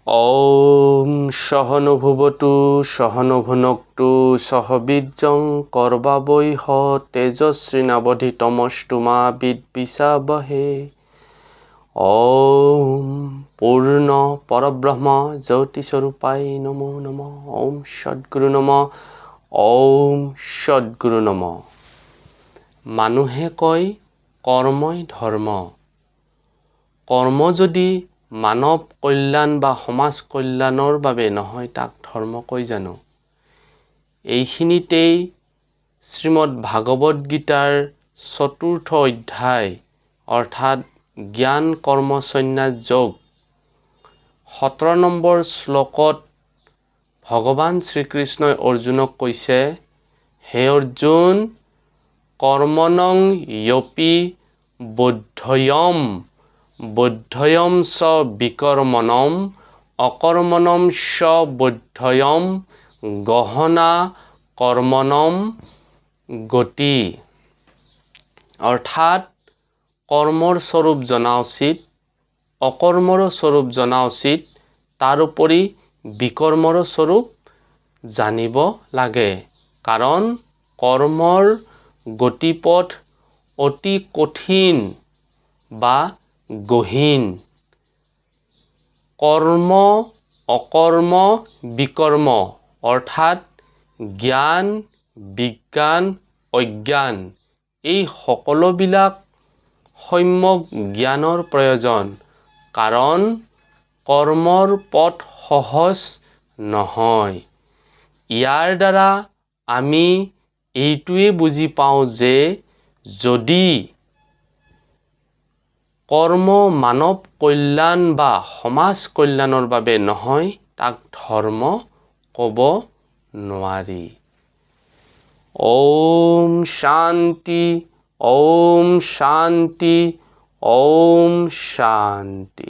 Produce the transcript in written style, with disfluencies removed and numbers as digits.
ॐ सहनुभुवतु सहनभुनक्तु सह वीर्यं कर्वावैः तेजस्विनावधीतमस्तु मा विद्विषावहै। ॐ पूर्ण परब्रह्म ज्योतिस्वरूपाय नमो नमः। ॐ सद्गुरु नमः। ॐ सद्गुरु नमः। মানুহে কয় কৰ্মই ধৰ্ম। কৰ্ম যদি মানৱ কল্যাণ বা সমাজ কল্যাণৰ বাবে নহয় তাক ধৰ্ম কৈ জানো। এইখিনিতেই শ্ৰীমদ ভাগৱত গীতাৰ ৪ৰ্থ অধ্যায় অৰ্থাৎ জ্ঞান কৰ্ম সন্ন্যাস যোগ ১৭ নম্বৰ শ্লোকত ভগৱান শ্ৰীকৃষ্ণই অৰ্জুনক কৈছে, হে অৰ্জুন, কৰ্মণং য়পি বদ্ধয়ম চ বিকৰ্মণম অকৰ্মণম চ বদ্ধয়ম গহনা কৰ্মণম গতি। অৰ্থাৎ কৰ্মৰ স্বৰূপ জনা উচিত, অকৰ্মৰ স্বৰূপ জনা উচিত, তাৰোপৰি বিকৰ্মৰ স্বৰূপ জানিব লাগে। কাৰণ কৰ্মৰ গতিপথ অতি কঠিন বা গহীন। কৰ্ম অকৰ্ম বিকৰ্ম অৰ্থাৎ জ্ঞান বিজ্ঞান অজ্ঞান এই সকলোবিলাক সম্যক জ্ঞানৰ প্ৰয়োজন। কাৰণ কৰ্মৰ পথ সহজ নহয়। ইয়াৰ দ্বাৰা আমি এইটোৱে বুজি পাওঁ যে যদি কৰ্ম মানৱ কল্যাণ বা সমাজ কল্যাণৰ বাবে নহয় তাক ধৰ্ম ক'ব নোৱাৰি। ওম শান্তি, ওম শান্তি, ওম শান্তি।